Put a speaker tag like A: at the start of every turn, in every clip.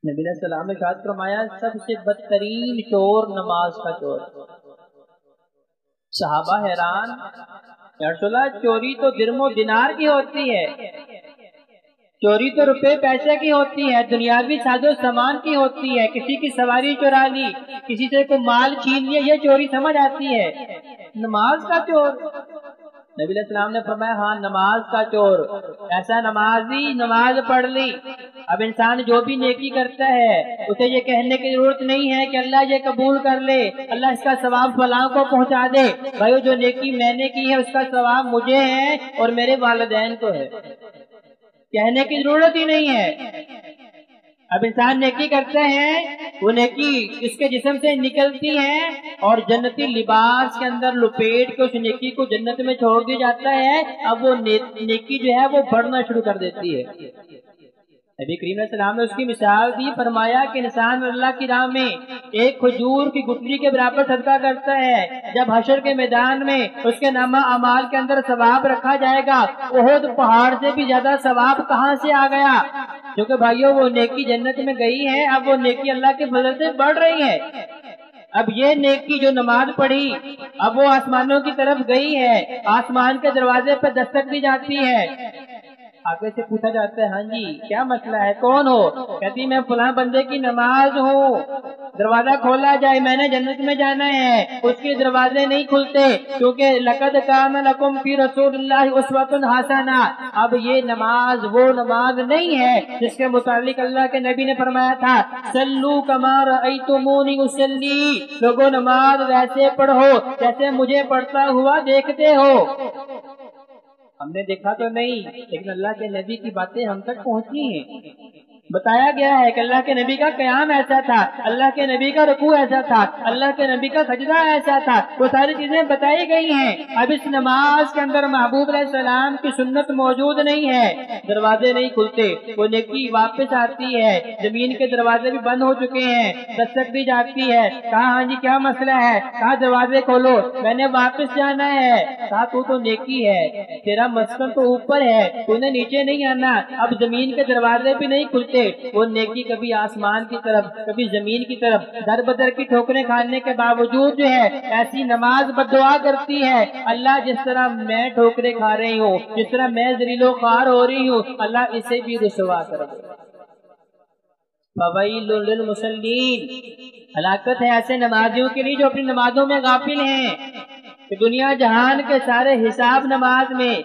A: نبی علیہ السلام نے ارشاد فرمایا سب سے بدترین چور نماز کا چور۔ صحابہ حیران، یا رسول اللہ چوری تو درم و دینار کی ہوتی ہے، چوری تو روپے پیسے کی ہوتی ہے، دنیاوی ساز و سامان کی ہوتی ہے، کسی کی سواری چورا لی، کسی سے کوئی مال چھین لیا، یہ چوری سمجھ آتی ہے۔ نماز کا چور؟ نبی علیہ السلام نے فرمایا ہاں نماز کا چور، ایسا نمازی نماز پڑھ لی۔ اب انسان جو بھی نیکی کرتا ہے اسے یہ کہنے کی ضرورت نہیں ہے کہ اللہ یہ قبول کر لے، اللہ اس کا ثواب فلاں کو پہنچا دے۔ بھائیو جو نیکی میں نے کی ہے اس کا ثواب مجھے ہے اور میرے والدین کو ہے، کہنے کی ضرورت ہی نہیں ہے۔ اب انسان نیکی کرتے ہیں، وہ نیکی اس کے جسم سے نکلتی ہے اور جنتی لباس کے اندر لپیٹ کے اس نیکی کو جنت میں چھوڑ دیا جاتا ہے۔ اب وہ نیکی جو ہے وہ بڑھنا شروع کر دیتی ہے۔ نبی کریم علیہ السلام نے اس کی مثال دی، فرمایا کہ انسان اللہ کی راہ میں ایک کھجور کی گٹھلی کے برابر صدقہ کرتا ہے، جب حشر کے میدان میں اس کے نامہ اعمال کے اندر ثواب رکھا جائے گا، احد پہاڑ سے بھی زیادہ ثواب کہاں سے آ گیا؟ کیونکہ بھائیو وہ نیکی جنت میں گئی ہے، اب وہ نیکی اللہ کے فضل سے بڑھ رہی ہے۔ اب یہ نیکی جو نماز پڑھی اب وہ آسمانوں کی طرف گئی ہے، آسمان کے دروازے پہ دستک دی جاتی ہے۔ آگے سے پوچھا جاتا ہے ہاں جی کیا مسئلہ ہے، کون ہو؟ کہتی میں فلاں بندے کی نماز ہوں، دروازہ کھولا جائے، میں نے جنت میں جانا ہے۔ اس کے دروازے نہیں کھلتے کیونکہ لقد کان لکم فی رسول اللہ اسوۃ حسنہ۔ اب یہ نماز وہ نماز نہیں ہے جس کے متعلق اللہ کے نبی نے فرمایا تھا صلو کما رأیتمونی اصلی، لوگوں نماز ویسے پڑھو جیسے مجھے پڑھتا ہوا دیکھتے ہو۔ ہم نے دیکھا تو نہیں لیکن اللہ کے نبی کی باتیں ہم تک پہنچی ہیں۔ بتایا گیا ہے کہ اللہ کے نبی کا قیام ایسا تھا، اللہ کے نبی کا رکوع ایسا تھا، اللہ کے نبی کا سجدہ ایسا تھا، وہ ساری چیزیں بتائی گئی ہیں۔ اب اس نماز کے اندر محبوب علیہ السلام کی سنت موجود نہیں ہے، دروازے نہیں کھلتے، وہ نیکی واپس آتی ہے، زمین کے دروازے بھی بند ہو چکے ہیں، دستک دی جاتی ہے، کہا ہاں جی کیا مسئلہ ہے، کہا دروازے کھولو، میں نے واپس جانا ہے، کہا تو نیکی ہے، تیرا مسکن تو اوپر ہے، تو نے نیچے نہیں آنا، اب زمین کے دروازے بھی نہیں کھلتے۔ وہ نیکی کبھی آسمان کی طرف کبھی زمین کی طرف در بدر کی ٹھوکریں کھانے کے باوجود جو ہے ایسی نماز بددعا کرتی ہے اللہ جس طرح میں ٹھوکریں کھا رہی ہوں، جس طرح میں ذلیل و خوار ہو رہی ہوں، اللہ اسے بھی رسوا کر دے۔ فویل للمصلین، ہلاکت ہے ایسے نمازیوں کے لیے جو اپنی نمازوں میں غافل ہیں کہ دنیا جہان کے سارے حساب نماز میں،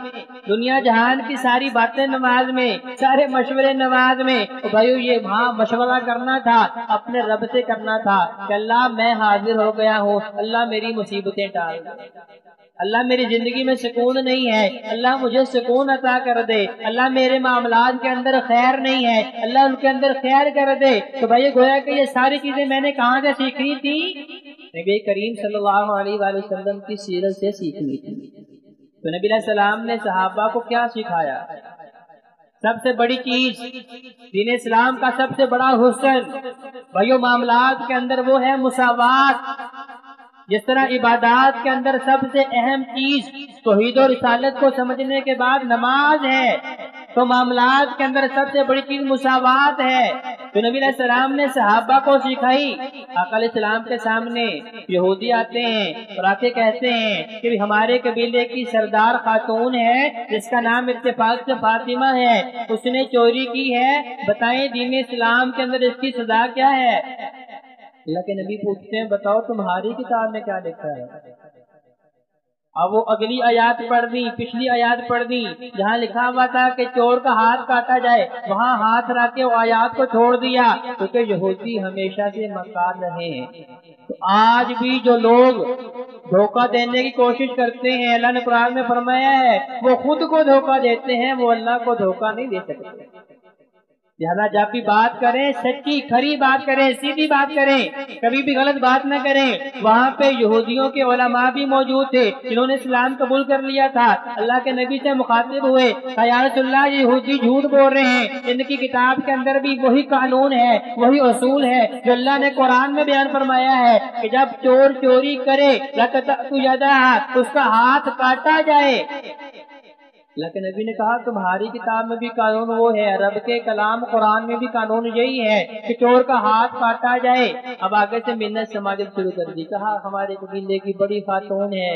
A: دنیا جہان کی ساری باتیں نماز میں، سارے مشورے نماز میں۔ بھائیو یہ وہاں مشورہ کرنا تھا اپنے رب سے کرنا تھا کہ اللہ میں حاضر ہو گیا ہوں، اللہ میری مصیبتیں ٹال دے، اللہ میری زندگی میں سکون نہیں ہے، اللہ مجھے سکون عطا کر دے، اللہ میرے معاملات کے اندر خیر نہیں ہے، اللہ ان کے اندر خیر کر دے۔ تو بھائی گویا کہ یہ ساری چیزیں میں نے کہاں سے سیکھی تھی؟ نبی کریم صلی اللہ علیہ وآلہ وسلم کی سیرت سے سیکھنی تھی۔ تو نبی علیہ السلام نے صحابہ کو کیا سکھایا؟ سب سے بڑی چیز دین اسلام کا سب سے بڑا حسن بھائیو معاملات کے اندر وہ ہے مساوات۔ جس طرح عبادات کے اندر سب سے اہم چیز توحید و رسالت کو سمجھنے کے بعد نماز ہے، تو معاملات کے اندر سب سے بڑی چیز مساوات ہے۔ تو نبی علیہ السلام نے صحابہ کو سکھائی۔ آقا علیہ السلام کے سامنے یہودی آتے ہیں اور آ کے کہتے ہیں کہ ہمارے قبیلے کی سردار خاتون ہے جس کا نام اتفاق سے فاطمہ ہے، اس نے چوری کی ہے، بتائیں دین اسلام کے اندر اس کی سزا کیا ہے؟ اللہ کے نبی پوچھتے ہیں بتاؤ تمہاری کتاب میں کیا لکھا ہے؟ اب وہ اگلی آیات پڑھ دی، پچھلی آیات پڑھ دی، جہاں لکھا ہوا تھا کہ چور کا ہاتھ کاٹا جائے وہاں ہاتھ رکھ کے وہ آیات کو چھوڑ دیا، کیونکہ یہودی ہمیشہ سے مکار رہے ہیں۔ تو آج بھی جو لوگ دھوکہ دینے کی کوشش کرتے ہیں، اللہ نے قرآن میں فرمایا ہے وہ خود کو دھوکہ دیتے ہیں، وہ اللہ کو دھوکہ نہیں دے سکتے۔ لہذا جب بھی بات کریں سچی کھری بات کریں، سیدھی بات کریں، کبھی بھی غلط بات نہ کریں۔ وہاں پہ یہودیوں کے علماء بھی موجود تھے جنہوں نے اسلام قبول کر لیا تھا، اللہ کے نبی سے مخاطب ہوئے کہ یا رسول اللہ یہودی جھوٹ بول رہے ہیں، ان کی کتاب کے اندر بھی وہی قانون ہے، وہی اصول ہے جو اللہ نے قرآن میں بیان فرمایا ہے کہ جب چور چوری کرے لَتَقْطَعُ يَدَهُ، اس کا ہاتھ کاٹا جائے۔ اللہ کے نبی نے کہا تمہاری کتاب میں بھی قانون وہ ہے، رب کے کلام قرآن میں بھی قانون یہی ہے کہ چور کا ہاتھ کاٹا جائے۔ اب آگے سے منت سماجت شروع کر دی، کہا ہمارے قبیلے کی بڑی خاتون ہے،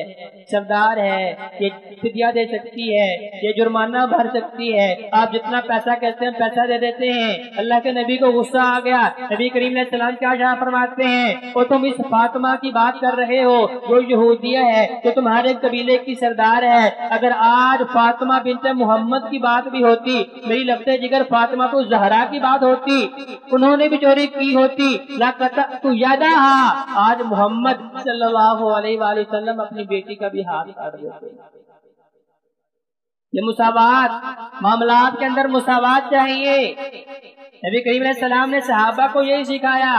A: سردار ہے، یہ فدیہ دے سکتی ہے، یہ جرمانہ بھر سکتی ہے، آپ جتنا پیسہ کہتے ہیں پیسہ دے دیتے ہیں۔ اللہ کے نبی کو غصہ آ گیا، نبی کریم علیہ السلام کیا ارشاد فرماتے ہیں، اور تم اس فاطمہ کی بات کر رہے ہو جو یہودیہ ہے، جو تمہارے قبیلے کی سردار ہے، اگر آج فاطمہ بنت محمد کی بات بھی ہوتی، میری لگتے جگر فاطمہ تو زہرا کی بات ہوتی، انہوں نے بھی چوری کی ہوتی، لقطعت یدہا، آج محمد صلی اللہ علیہ وآلہ وسلم اپنی بیٹی کا بھی ہاتھ کاٹ دیتے۔ یہ مساوات، معاملات کے اندر مساوات چاہیے۔ نبی کریم علیہ السلام نے صحابہ کو یہی سکھایا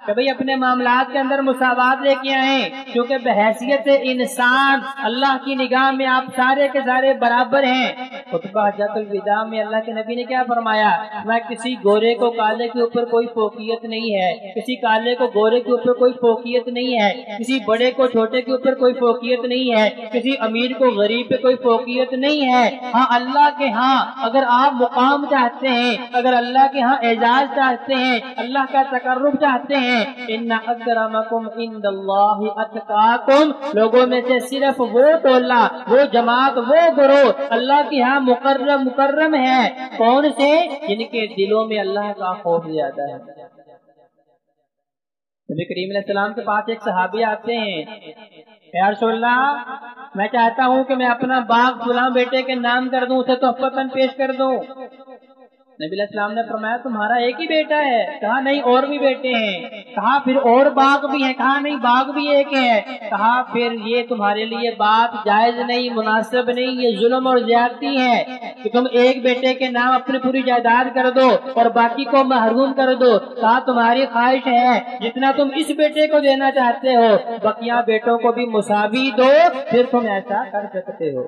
A: کہ بھئی اپنے معاملات کے اندر مساوات لے کے آئیں، کیونکہ بحیثیت انسان اللہ کی نگاہ میں آپ سارے کے سارے برابر ہیں۔ خطبہ حجۃ الوداع میں اللہ کے نبی نے کیا فرمایا، میں کسی گورے کو کالے کے اوپر کوئی فوقیت نہیں ہے، کسی کالے کو گورے کے اوپر کوئی فوقیت نہیں ہے، کسی بڑے کو چھوٹے کے اوپر کوئی فوقیت نہیں ہے، کسی امیر کو غریب پہ کوئی فوقیت نہیں ہے۔ ہاں اللہ کے ہاں اگر آپ مقام چاہتے ہیں، اگر اللہ کے ہاں اعزاز چاہتے ہیں، اللہ کا تقرب چاہتے ہیں، ان اکرمکم عند اللہ اتقاکم، لوگوں میں سے صرف وہ ٹولہ، وہ جماعت، وہ گروہ اللہ کے ہاں مکرم ہے، کون سے؟ جن کے دلوں میں اللہ کا خوف زیادہ ہے۔ نبی کریم علیہ السلام کے پاس ایک صحابی آتے ہیں، یا رسول اللہ میں چاہتا ہوں کہ میں اپنا باغ فلاں بیٹے کے نام کر دوں، اسے تحفتاً پیش کر دوں۔ نبی علیہ السلام نے فرمایا تمہارا ایک ہی بیٹا ہے؟ کہا نہیں اور بھی بیٹے ہیں۔ کہا پھر اور باغ بھی ہیں؟ کہا نہیں باغ بھی ایک ہے۔ کہا پھر یہ تمہارے لیے بات جائز نہیں، مناسب نہیں، یہ ظلم اور زیادتی ہے کہ تم ایک بیٹے کے نام اپنی پوری جائیداد کر دو اور باقی کو محروم کر دو۔ کہا تمہاری خواہش ہے جتنا تم اس بیٹے کو دینا چاہتے ہو بقیہ بیٹوں کو بھی مساوی دو، پھر تم ایسا کر سکتے ہو۔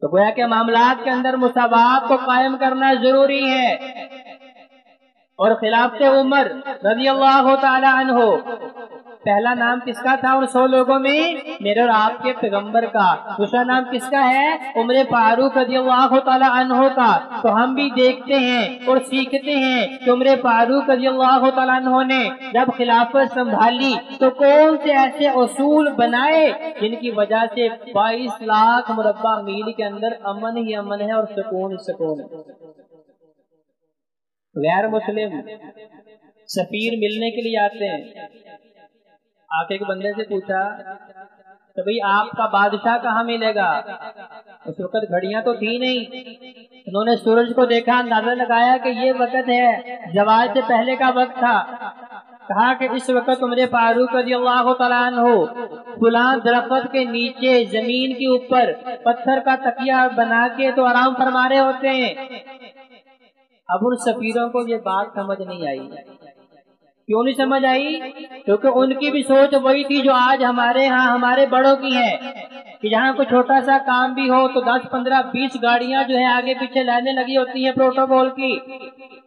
A: تو گویا کہ معاملات کے اندر مساوات کو قائم کرنا ضروری ہے۔ اور خلافت عمر رضی اللہ تعالی عنہ، پہلا نام کس کا تھا ان 100 لوگوں میں؟ میرے اور آپ کے پیغمبر کا۔ دوسرا نام کس کا ہے؟ عمر فاروق رضی اللہ تعالی عنہ کا۔ تو ہم بھی دیکھتے ہیں اور سیکھتے ہیں کہ عمر فاروق رضی اللہ تعالی عنہ نے جب خلافت سنبھالی تو کون سے ایسے اصول بنائے جن کی وجہ سے 22 لاکھ مربع میل کے اندر امن ہی امن ہے اور سکون ہی سکون ہے۔ غیر مسلم سفیر ملنے کے لیے آتے ہیں، آ کے ایک بندے سے پوچھا کہ بھئی آپ کا بادشاہ کہاں ملے گا؟ اس وقت گھڑیاں تو تھی نہیں، انہوں نے سورج کو دیکھا، اندازہ لگایا کہ یہ وقت ہے، زوال سے پہلے کا وقت تھا۔ کہا کہ اس وقت عمر فاروق رضی اللہ تعالیٰ عنہ فلاں درخت کے نیچے زمین کے اوپر پتھر کا تکیہ بنا کے تو آرام فرما رہے ہوتے ہیں۔ اب ان سفیروں کو یہ بات سمجھ نہیں آئی۔ کیوں نہیں سمجھ آئی؟ کیونکہ ان کی بھی سوچ وہی تھی جو آج ہمارے ہاں ہمارے بڑوں کی ہے کہ جہاں کوئی چھوٹا سا کام بھی ہو تو 10 15 20 گاڑیاں جو ہے آگے پیچھے لائنیں لگی ہوتی ہیں پروٹوکول کی،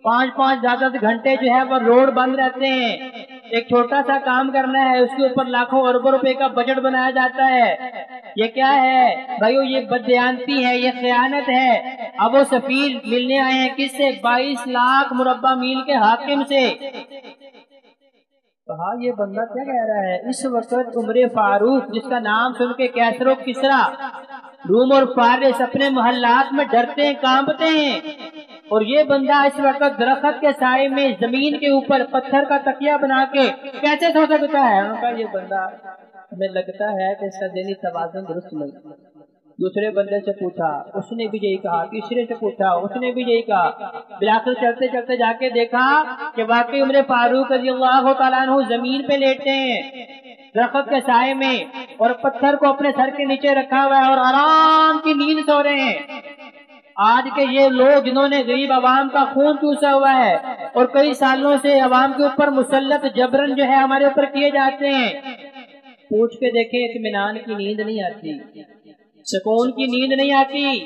A: 5 10 گھنٹے جو ہے وہ روڈ بند رہتے ہیں۔ ایک چھوٹا سا کام کرنا ہے اس کے اوپر لاکھوں اربوں روپے کا بجٹ بنایا جاتا ہے۔ یہ کیا ہے بھائیو؟ یہ بددیانتی ہے، یہ خیانت ہے۔ اب وہ سفیر ملنے آئے ہیں کس سے؟ 22 لاکھ مربع میل کے حاکم سے۔ کہا یہ بندہ کیا کہہ رہا ہے؟ اس وقت عمر فاروق جس کا نام سن کے کیسر و کسرا، روم اور فارس اپنے محلات میں ڈرتے ہیں، کانپتے ہیں، اور یہ بندہ اس وقت درخت کے سائے میں زمین کے اوپر پتھر کا تکیہ بنا کے کیسے سو سکتا ہے؟ ان کا یہ بندہ ہمیں لگتا ہے کہ اس کا ذہنی توازن درست نہیں۔ دوسرے بندے سے پوچھا، اس نے بھی یہی کہا، تیسرے سے پوچھا، اس نے بھی یہی کہا۔ بلاخر چلتے چلتے جا کے دیکھا کہ واقعی عمر فاروق رضی اللہ تعالیٰ عنہ زمین پہ لیٹے ہیں درخت کے سائے میں، اور پتھر کو اپنے سر کے نیچے رکھا ہوا ہے اور آرام کی نیند سو رہے ہیں۔ آج کے یہ لوگ جنہوں نے غریب عوام کا خون چوسا ہوا ہے اور کئی سالوں سے عوام کے اوپر مسلط جبرن جو ہے ہمارے اوپر کیے جاتے ہیں، پوچھ کے دیکھیں اطمینان کی نیند نہیں آتی۔ سکون کی نیند نہیں آتی،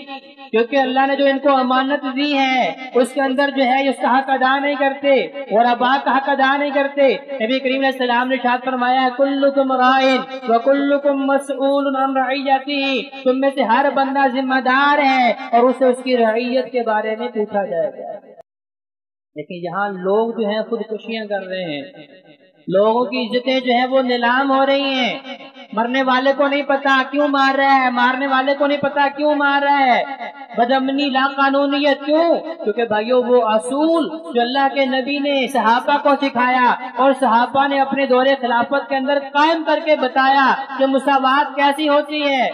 A: کیونکہ اللہ نے جو ان کو امانت دی ہے اس کے اندر جو ہے اس کا حق ادا نہیں کرتے اور ابا کا حق ادا نہیں کرتے۔ نبی کریم علیہ السلام نے ارشاد فرمایا کلکم راعٍ وکلکم مسئول عن رعیتہ، تم میں سے ہر بندہ ذمہ دار ہے اور اسے اس کی رعیت کے بارے میں پوچھا جائے گا۔ لیکن یہاں لوگ جو ہیں خودکشیاں کر رہے ہیں، لوگوں کی عزتیں جو ہیں وہ نیلام ہو رہی ہیں، مرنے والے کو نہیں پتا کیوں مار رہا ہے، مارنے والے کو نہیں پتا کیوں مار رہا ہے، بدامنی لا قانونیت کیوں؟ کیونکہ بھائیو وہ اصول جو اللہ کے نبی نے صحابہ کو سکھایا اور صحابہ نے اپنے دور خلافت کے اندر قائم کر کے بتایا کہ مساوات کیسی ہوتی ہے۔